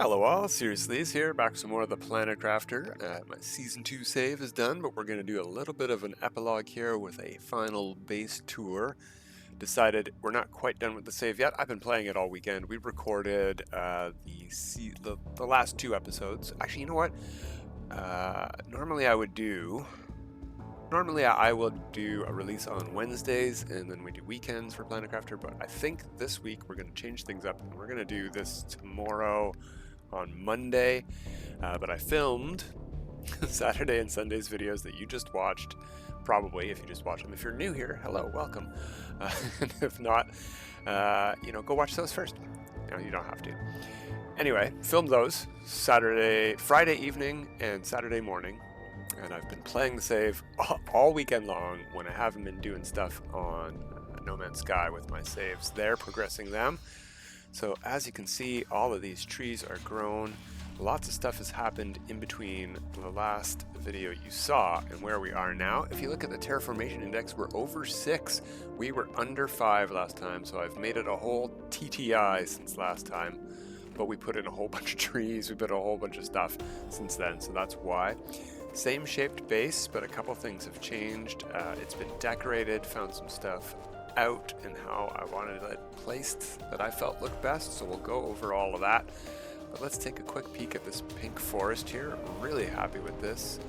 Hello all, Seriously is here, back with some more of the Planet Crafter. My Season 2 save is done, but we're going to do a little bit of an epilogue here with a final base tour. Decided we're not quite done with the save yet. I've been playing it all weekend. We recorded the last two episodes. Actually, you know what? Normally I will do a release on Wednesdays, and then we do weekends for Planet Crafter, but I think this week we're going to change things up, and we're going to do this tomorrow on Monday, but I filmed Saturday and Sunday's videos that you just watched, probably, if you just watched them. If you're new here, hello, welcome. And if not, go watch those first. No, you don't have to. Anyway, filmed those Friday evening and Saturday morning, and I've been playing the save all weekend long when I haven't been doing stuff on No Man's Sky with my saves there, progressing them. So as you can see, all of these trees are grown. Lots of stuff has happened in between the last video you saw and where we are now. If you look at the terraformation index, we're over 6. We were under 5 last time, so I've made it a whole TTI since last time. But we put in a whole bunch of trees, we put a whole bunch of stuff since then, so that's why. Same shaped base, but a couple things have changed. It's been decorated, found some stuff out and how I wanted it placed that I felt looked best, so we'll go over all of that. But let's take a quick peek at this pink forest here. Really happy with this.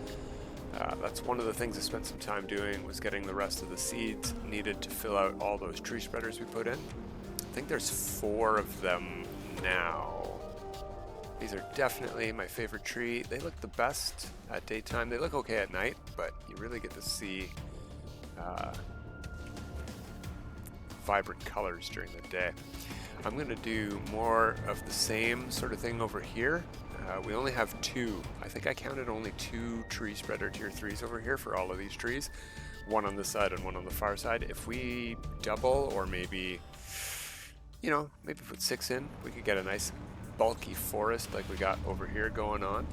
That's one of the things I spent some time doing, was getting the rest of the seeds needed to fill out all those tree spreaders we put in. I think there's 4 of them now. These are definitely my favorite tree. They look the best at daytime. They look okay at night, but you really get to see vibrant colors during the day. I'm going to do more of the same sort of thing over here. We only have 2. I think I counted only 2 tree spreader tier 3s over here for all of these trees. One on this side and one on the far side. If we double, or maybe put 6 in, we could get a nice bulky forest like we got over here going on.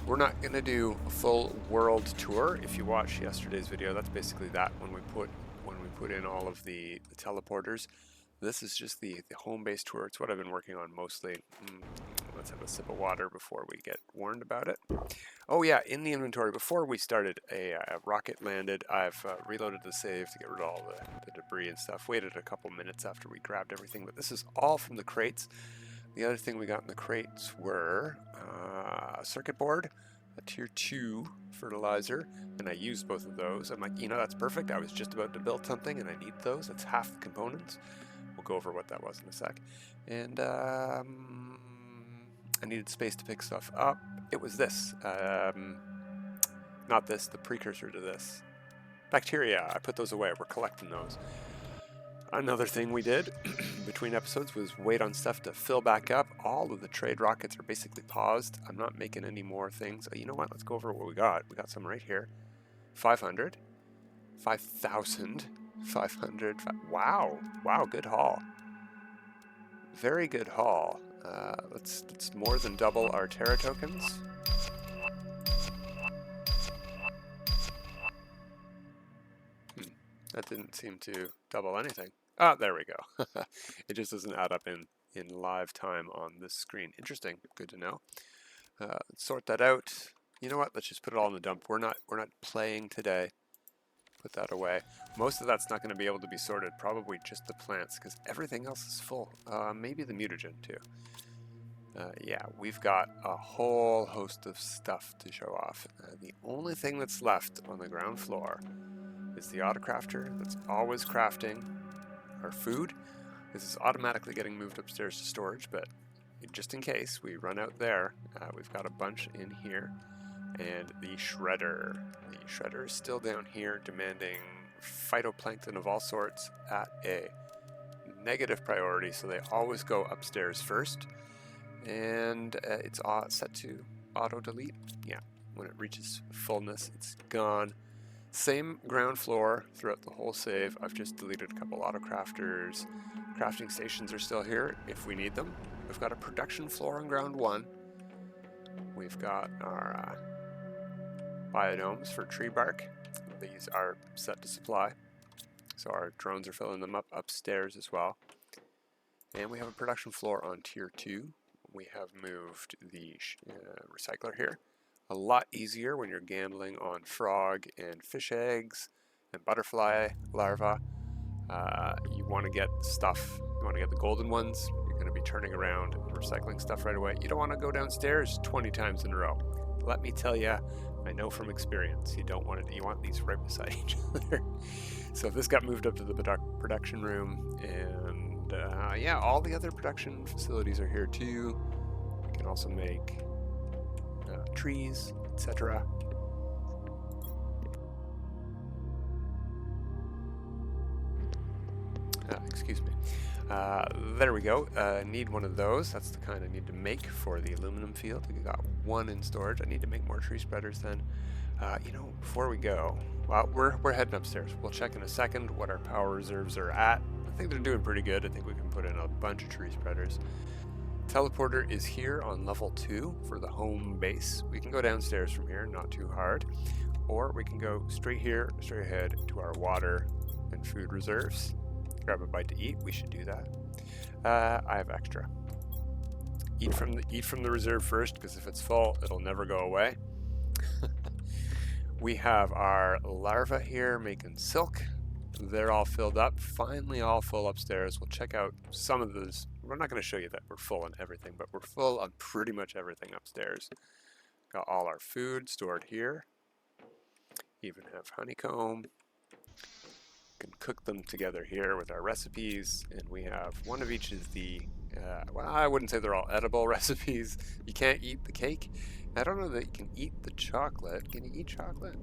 We're not going to do a full world tour. If you watched yesterday's video, that's basically that when we put in all of the teleporters. This is just the home base tour. It's what I've been working on mostly. Let's have a sip of water before we get warned about it. Oh yeah, in the inventory, before we started, a rocket landed. I've reloaded the save to get rid of all the debris and stuff. Waited a couple minutes after we grabbed everything, but this is all from the crates. The other thing we got in the crates were a circuit board, a tier 2 fertilizer, and I used both of those. I'm like, that's perfect. I was just about to build something and I need those. That's half the components. We'll go over what that was in a sec. And I needed space to pick stuff up. It was this. Not this, the precursor to this. Bacteria. I put those away. We're collecting those. Another thing we did between episodes was wait on stuff to fill back up. All of the trade rockets are basically paused. I'm not making any more things. You know what? Let's go over what we got. We got some right here. 500. 5,000. 500. Wow. Wow, good haul. Very good haul. Let's more than double our Terra Tokens. That didn't seem to double anything. Ah, there we go. It just doesn't add up in live time on this screen. Interesting. Good to know. Let's sort that out. You know what? Let's just put it all in the dump. We're not playing today. Put that away. Most of that's not going to be able to be sorted. Probably just the plants, because everything else is full. Maybe the mutagen too. Yeah, we've got a whole host of stuff to show off. The only thing that's left on the ground floor is the autocrafter that's always crafting our food. This is automatically getting moved upstairs to storage, but just in case we run out there, we've got a bunch in here. And the shredder. The shredder is still down here demanding phytoplankton of all sorts at a negative priority, so they always go upstairs first. And it's set to auto-delete. Yeah, when it reaches fullness, it's gone. Same ground floor throughout the whole save. I've just deleted a couple autocrafters. Crafting stations are still here if we need them. We've got a production floor on ground 1. We've got our biodomes for tree bark. These are set to supply, so our drones are filling them up upstairs as well. And we have a production floor on tier 2. we have moved the recycler here. A lot easier when you're gambling on frog and fish eggs and butterfly larvae. You want to get stuff, you want to get the golden ones. You're going to be turning around and recycling stuff right away. You don't want to go downstairs 20 times in a row. Let me tell you, I know from experience, you don't want it, you want these right beside each other. So this got moved up to the production room, and yeah, all the other production facilities are here too. We can also make trees, etc. Excuse me. There we go. Need one of those. That's the kind I need to make for the aluminum field. We got one in storage. I need to make more tree spreaders then. You know, before we go, well, we're heading upstairs. We'll check in a second what our power reserves are at. I think they're doing pretty good. I think we can put in a bunch of tree spreaders. Teleporter is here on level 2 for the home base. We can go downstairs from here, not too hard. Or we can go straight here, straight ahead to our water and food reserves. Grab a bite to eat. We should do that. I have extra. Eat from the reserve first, because if it's full, it'll never go away. We have our larvae here making silk. They're all filled up. Finally, all full upstairs. We'll check out some of those. We're not going to show you that we're full on everything, but we're full on pretty much everything upstairs. Got all our food stored here. Even have honeycomb. Can cook them together here with our recipes, and we have one of each of the well, I wouldn't say they're all edible recipes. You can't eat the cake. I don't know that you can eat the chocolate. Can you eat chocolate?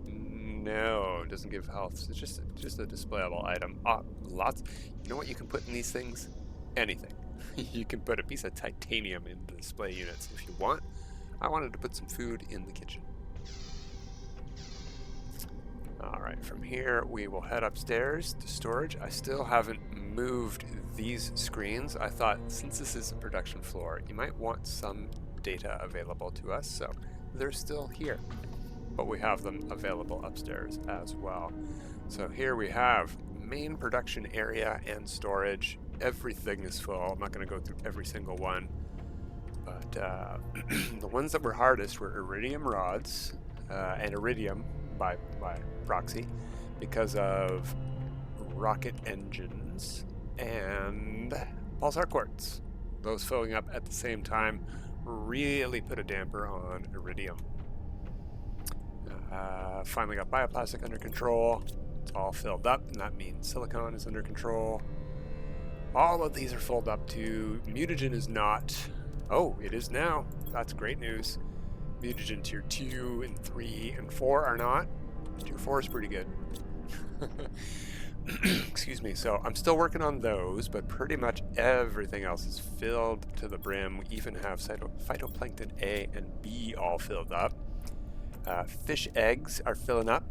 No, it doesn't give health. It's just a displayable item. Lots. You know what you can put in these things? Anything. You can put a piece of titanium in the display units if you want. I wanted to put some food in the kitchen. Alright, from here we will head upstairs to storage. I still haven't moved these screens. I thought since this is a production floor, you might want some data available to us, so they're still here. But we have them available upstairs as well. So here we have main production area and storage. Everything is full. I'm not going to go through every single one, but the ones that were hardest were iridium rods and iridium by proxy because of rocket engines and pulsar quartz. Those filling up at the same time really put a damper on iridium. Finally got bioplastic under control. It's all filled up, and that means silicon is under control. All of these are filled up too. Mutagen is not. Oh, it is now. That's great news. Mutagen tier 2 and 3 and 4 are not. Tier 4 is pretty good. Excuse me. So I'm still working on those, but pretty much everything else is filled to the brim. We even have phytoplankton A and B all filled up. Fish eggs are filling up.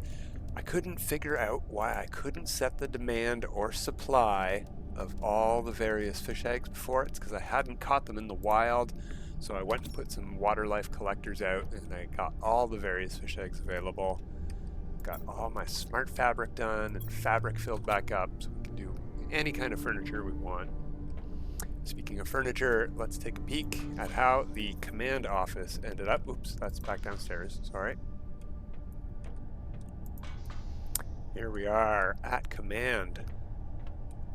I couldn't figure out why I couldn't set the demand or supply of all the various fish eggs before. It's because I hadn't caught them in the wild. So I went and put some water life collectors out, and I got all the various fish eggs available. Got all my smart fabric done and fabric filled back up, so we can do any kind of furniture we want. Speaking of furniture, let's take a peek at how the command office ended up. Oops, that's back downstairs, sorry. Here we are at command.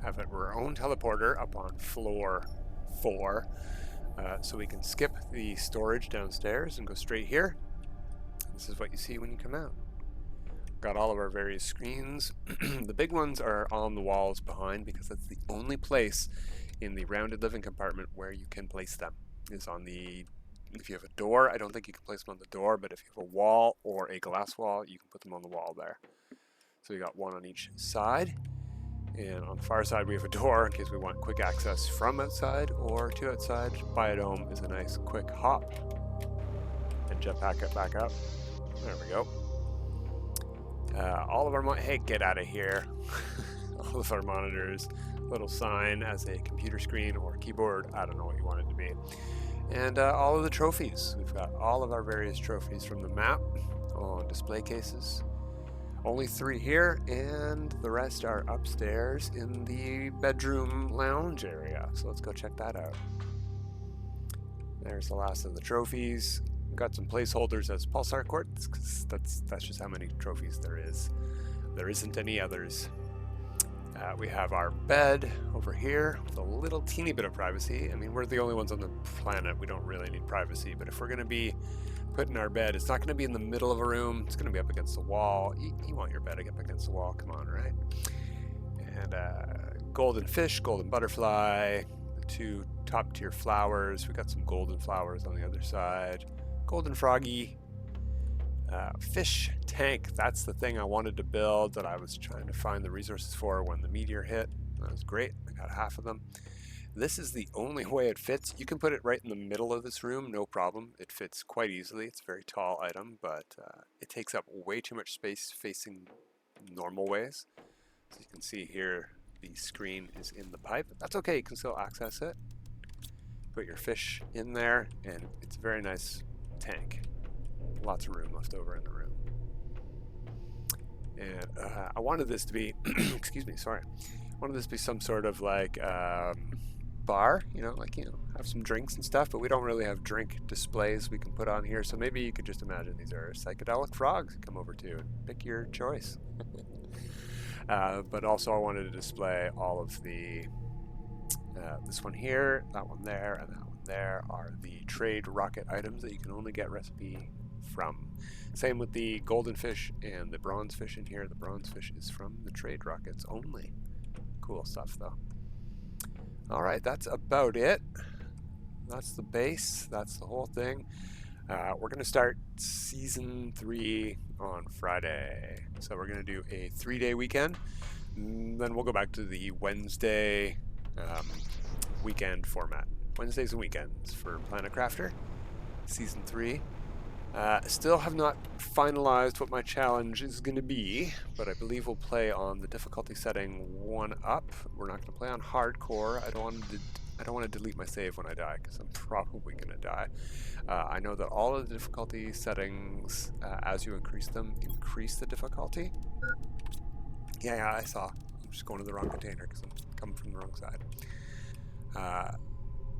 Have our own teleporter up on floor 4. So we can skip the storage downstairs and go straight here. This is what you see when you come out. Got all of our various screens. The big ones are on the walls behind because that's the only place in the rounded living compartment where you can place them. Is on the, if you have a door, I don't think you can place them on the door, but if you have a wall or a glass wall, you can put them on the wall there. So we got one on each side. And on the far side, we have a door in case we want quick access from outside or to outside. Biodome is a nice quick hop. And jetpack it back up. There we go. All of our hey, get out of here. All of our monitors, little sign as a computer screen or keyboard. I don't know what you want it to be. And all of the trophies. We've got all of our various trophies from the map on display cases. Only 3 here, and the rest are upstairs in the bedroom lounge area. So let's go check that out. There's the last of the trophies. We've got some placeholders as pulsar quartz, because that's just how many trophies there is. There isn't any others. We have our bed over here with a little teeny bit of privacy. I mean, we're the only ones on the planet. We don't really need privacy, but if we're going to be putting our bed, it's not going to be in the middle of a room. It's going to be up against the wall. You want your bed up against the wall. Come on, right? And golden fish, golden butterfly, the 2 top tier flowers. We got some golden flowers on the other side. Golden froggy. Fish tank, that's the thing I wanted to build that I was trying to find the resources for when the meteor hit. That was great. I got half of them. This is the only way it fits. You can put it right in the middle of this room, no problem. It fits quite easily. It's a very tall item, but it takes up way too much space facing normal ways. So you can see here, the screen is in the pipe. That's okay, you can still access it. Put your fish in there, and it's a very nice tank. Lots of room left over in the room. And I wanted this to be, excuse me, sorry. I wanted this to be some sort of like bar, have some drinks and stuff, but we don't really have drink displays we can put on here. So maybe you could just imagine these are psychedelic frogs you come over to and pick your choice. But also I wanted to display all of the, this one here, that one there, and that one there are the trade rocket items that you can only get recipe from. Same with the golden fish and the bronze fish in here. The bronze fish is from the trade rockets only. Cool stuff though. Alright, that's about it. That's the base. That's the whole thing. We're going to start Season 3 on Friday. So we're going to do a 3-day weekend. Then we'll go back to the Wednesday weekend format. Wednesdays and weekends for Planet Crafter. Season 3. Still have not finalized what my challenge is going to be, but I believe we'll play on the difficulty setting 1 up. We're not going to play on hardcore. I don't want to delete my save when I die, because I'm probably going to die. I know that all of the difficulty settings, as you increase them, increase the difficulty. Yeah, I saw. I'm just going to the wrong container because I'm coming from the wrong side.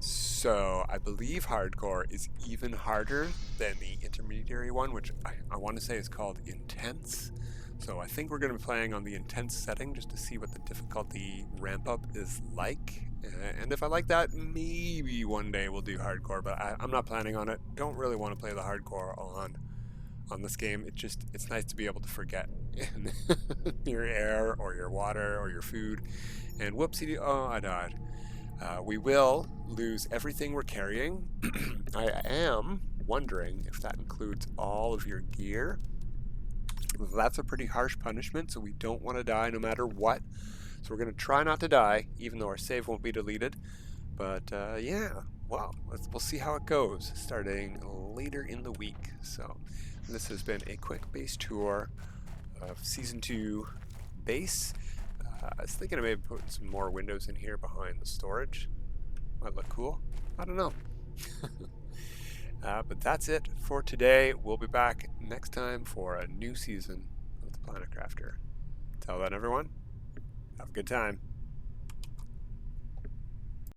So I believe hardcore is even harder than the intermediary one, which I want to say is called intense. So I think we're going to be playing on the intense setting just to see what the difficulty ramp up is like. And if I like that, maybe one day we'll do hardcore, but I'm not planning on it. Don't really want to play the hardcore on this game. It's nice to be able to forget your air or your water or your food. And whoopsie, oh, I died. We will lose everything we're carrying. I am wondering if that includes all of your gear. That's a pretty harsh punishment, so we don't want to die no matter what. So we're going to try not to die, even though our save won't be deleted. But yeah, well, we'll see how it goes starting later in the week. So this has been a quick base tour of Season 2 base. I was thinking of maybe putting some more windows in here behind the storage. Might look cool. I don't know. But that's it for today. We'll be back next time for a new season of the Planet Crafter. Till then, everyone, have a good time.